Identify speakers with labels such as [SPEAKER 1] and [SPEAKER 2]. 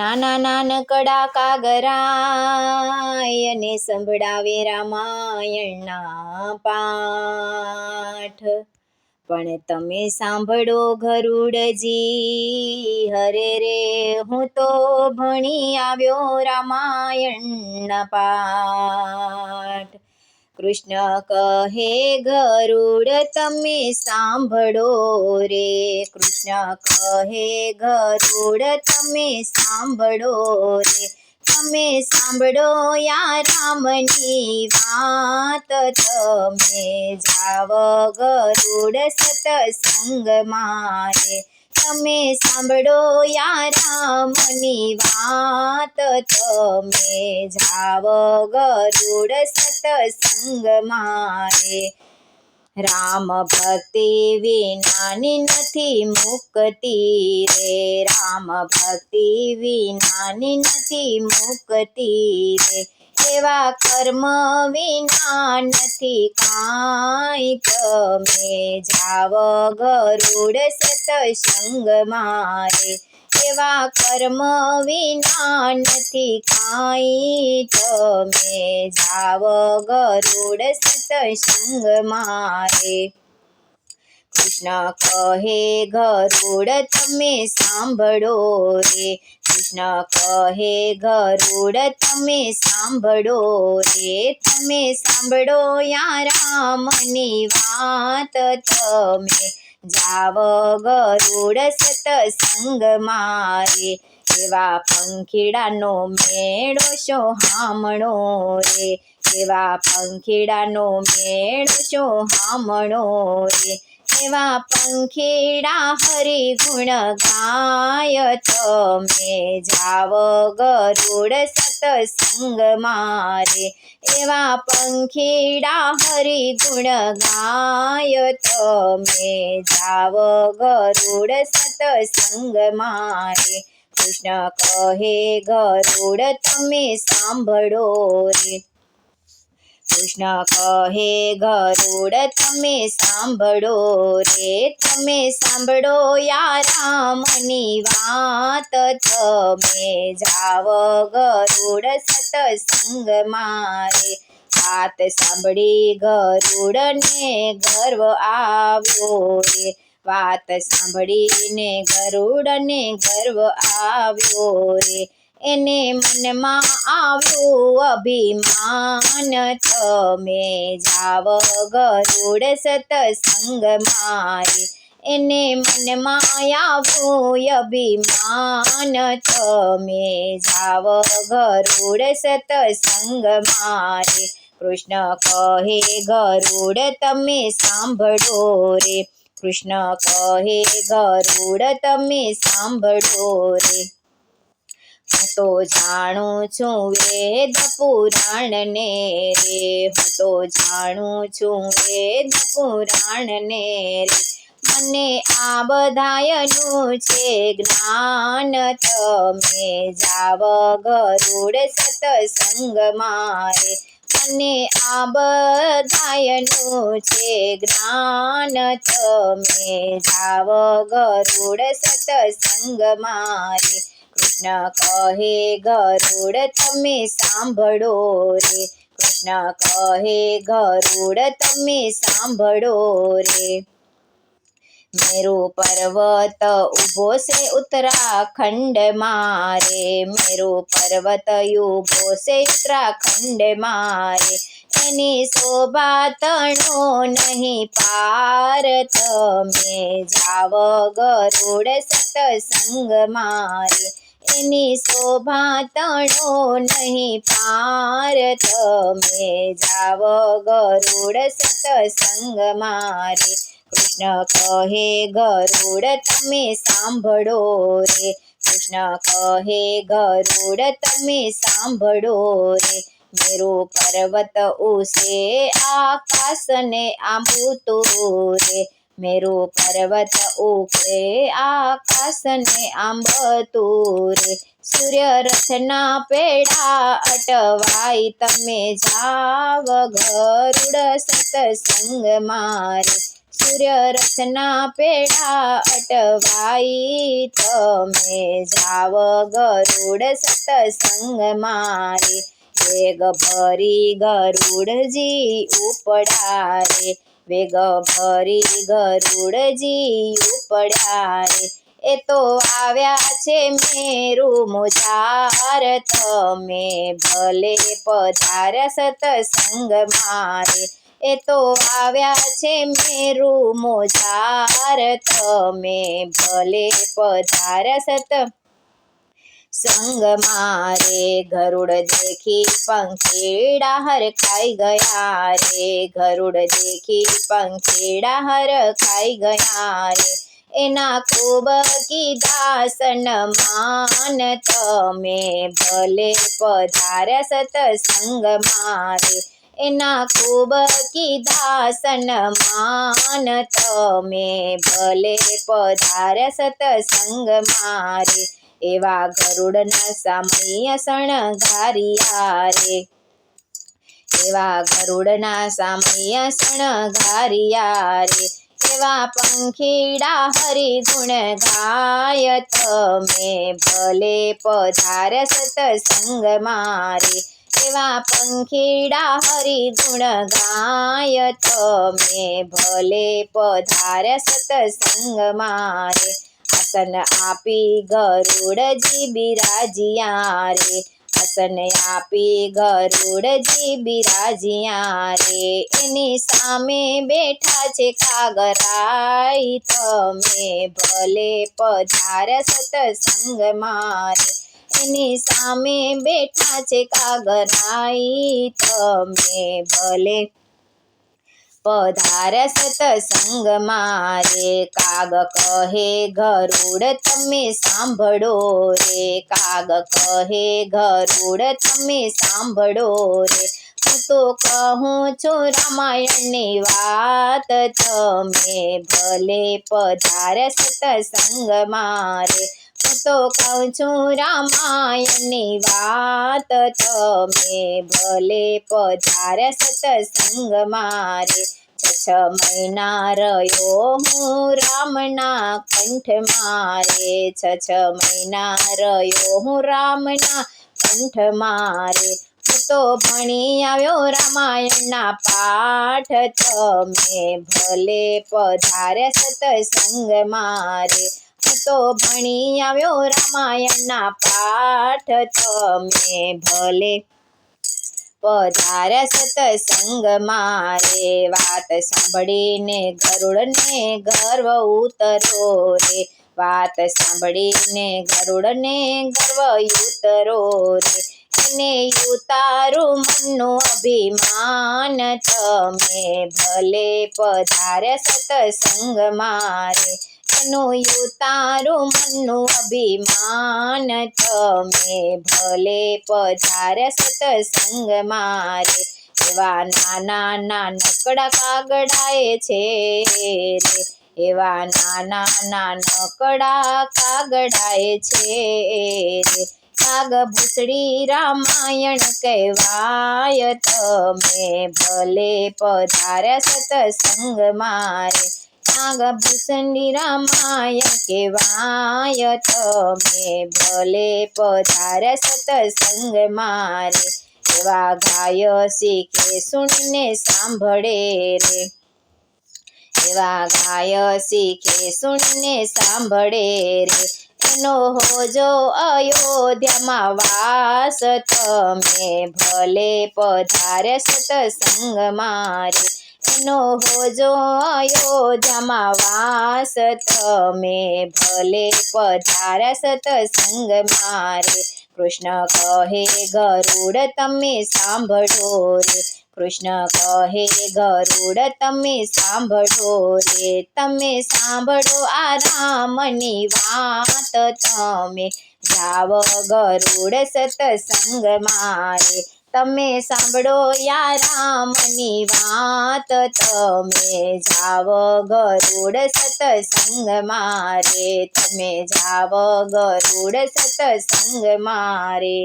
[SPEAKER 1] નાના નાનકડા કાગરાય અને સંભળાવે રામાયણના પાઠ। પણ તમે સાંભળો ગરુડજી, હરે રે હું તો ભણી આવ્યો રામાયણના પાઠ। કૃષ્ણ કહે ગરુડ તમે સાંભળો રે, કૃષ્ણ કહે ગરુડ તમે સાંભળો રે, તમે સાંભળો યા રામની વાત, તમે જાવ ગરુડ સતસંગમાં રે, તમે સાંભળો યા રામની વાત, તમે જાવ ગરુડ સતસંગમાં રે। રામ ભક્તિ વિનાની નથી મુક્તિ રે, રામ ભક્તિ વિનાની નથી મુક્તિ રે, એવા કર્મ વિના નથી કાંઈ, તમે જાવ ગરુડ સતસંગમાં રે, એવા કર્મ વિના નથી કાંઈ, તમે જાવ ગરુડ સતસંગમાં રે। કૃષ્ણ કહે ગરુડ તમે સાંભળો રે, કૃષ્ણ કહે ગરુડ તમે સાંભળો રે, તમે સાંભળો યા રામની વાત, તમે જાવ ગરુડ સતસંગમાં રે, એવા પંખીડાનો મેળો સોહામણો રે, એવા પંખીડાનો મેળો સોહામણો રે, એવા પંખીડા હરિ ગુણ ગાય, તમે જાવ ગરુડ સતસંગમાં રે, એવા પંખીડા હરિ ગુણ ગાય, તમે જાવ ગરુડ સતસંગમાં રે। કૃષ્ણ કહે ગરુડ તમે સાંભળો રે, કૃષ્ણ કહે ગરુડ તમે સાંભળો રે, તમે સાંભળો યા રામની વાત, તમે જાવ ગરુડ સતસંગમાં રે। વાત સાંભળી ગરુડને ગર્વ આવ્યો રે, વાત સાંભળીને ગરુડને ગર્વ આવ્યો રે, એને મનમાં આવ્યું અભિમાન, તમે જાવ ગરુડ સતસંગમાં રે, એને મનમાં આવ્યું અભિમાન, તમે જાવ ગરુડ સતસંગમાં રે। કૃષ્ણ કહે ગરુડ તમે સાંભળો રે, કૃષ્ણ કહે ગરુડ તમે સાંભળો રે, હું તો જાણું છું વેદ પુરાણને રે, હું તો જાણું છું વેદ પુરાણને રે, મને આ બધાયનું છે જ્ઞાન, તમે જાવ ગરુડ સતસંગમાં રે, મને આ બધાયનું છે જ્ઞાન, તમે જાવ ગરુડ સતસંગમાં રે। કૃષ્ણ કહે ગરુડ તમે સાંભળો રે, કૃષ્ણ કહે ગરુડ તમે સાંભળો રે, મેરુ પર્વત ઊભો છે ઉત્તરાખંડમાં રે, મેરુ પર્વત ઊભો છે ઉત્તરાખંડમાં રે, એની શોભા તણો નહીં પાર, તમે જાવ ગરુડ સતસંગમાં રે, એની શોભા તણો નહીં પાર, તમે જાવ ગરુડ સતસંગમાં રે। કૃષ્ણ કહે ગરુડ તમે સાંભળો રે, કૃષ્ણ કહે ગરુડ તમે સાંભળો રે, મેરુ પર્વત ઉસે આકાશને આંબતું રે, મેરુ પર્વત ઉપરે આકાશને આંબતું રે, સૂર્ય રથના પેડા અટવાઈ, તમે જાવ ગરુડ સતસંગમાં રે, સૂર્ય રથના પેડા અટવાઈ તમે જાવ ગરુડ સતસંગ મારે વેગ ભરી ગરુડજી ઉપડ્યા રે વેગ ભરી ગરુડજી ઉપડ્યા રે એ તો આવ્યા છે મેરુ મુજાર તમે ભલે પધાર્યા સતસંગ મારે એ તો આવ્યા છે મેરુ મુજાર તમે ભલે પધાર્યા સંગ મારે ગરુડ દેખી પંખીડા હરખાઈ ગયા રે ગરુડ દેખી પંખીડા હરખાઈ ગયા રે એના ખૂબ કીધા સન્માન તમે ભલે પધાર્યા સતસંગ મારે એના ખૂબ કીધા સન્માન તમે ભલે પધાર્યા સતસંગ મારે એવા ગરુડના સામૈય શણગારિયા રે એવા ગરુડના સામૈય શણગારિયા રે એવા પંખીડા હરિગુણ ગાય તમે ભલે પધાર્યા સતસંગ મારે એવા પંખીડા હરિગુણ ગાય તમે ભલે પધાર્યા સતસંગ મારે આસન આપી ગરુડજી બિરાજિયા રે આસન આપી ગરુડજી બિરાજિયા રે એની સામે બેઠા છે કાગરાઈ તમે ભલે પધાર્યા સતસંગ મારે એની સામે બેઠા છે કાગરાઈ તમે ભલે પધાર્યા સતસંગ મારે કાગ કહે ગરુડ તમે સાંભળો રે કાગ કહે ગરુડ તમે સાંભળો રે હું તો કહું છું રામાયણની વાત તમે ભલે પધાર્યા સતસંગ મારે હું તો કહું છું રામાયણની વાત તમે ભલે પધાર્યા સતસંગ મારે 6 મહિના રહ્યો હું રામના કંઠ મારે 6 મહિના રહ્યો હું રામના કંઠ મારે હું તો ભણી આવ્યો રામાયણના પાઠ તમે ભલે પધાર્યા સતસંગ મારે હું તો ભણી આવ્યો રામાયણના પાઠ તમે ભલે પધાર્યા સતસંગ મારે વાત સાંભળીને ગરુડને ગર્વ ઉતરો રે વાત સાંભળીને ગરુડને ગર્વ ઉતરો રે એને ઉતારું મનનું અભિમાન તમે ભલે પધાર્યા સતસંગ મારે એનું ઉતારું મનનું અભિમાન તમે ભલે પધાર્યા સતસંગ મારે એવા નાના નાનકડા કાગડાએ છે રે એવા નાના નાનકડા કાગડાએ છે રે કાગ ભૂસડી રામાયણ કહેવાય તમે ભલે પધાર્યા સતસંગ મારે કાગ ભૂસડી રામાયણ કહેવાય તમે ભલે પધાર્યા સતસંગ મારે એવા ગાય શીખે સુણીને સાંભળે રે એવા ગાય શીખે સુણીને સાંભળે રે એનો હોજો અયોધ્યામાં વાસ તમે ભલે પધાર્યા સતસંગ મારે એનો હોજો અયોધ્યામાં વાસ તમે ભલે પધાર્યા સતસંગ મારે કૃષ્ણ કહે ગરુડ તમે સાંભળો રે કૃષ્ણ કહે ગરુડ તમે સાંભળો રે તમે સાંભળો આ રામની વાત તમે જાવ ગરુડ સતસંગ મારે તમે સાંભળો યા રામની વાત તમે જાવ ગરુડ સતસંગ મારે તમે જાવ ગરુડ સતસંગ મારે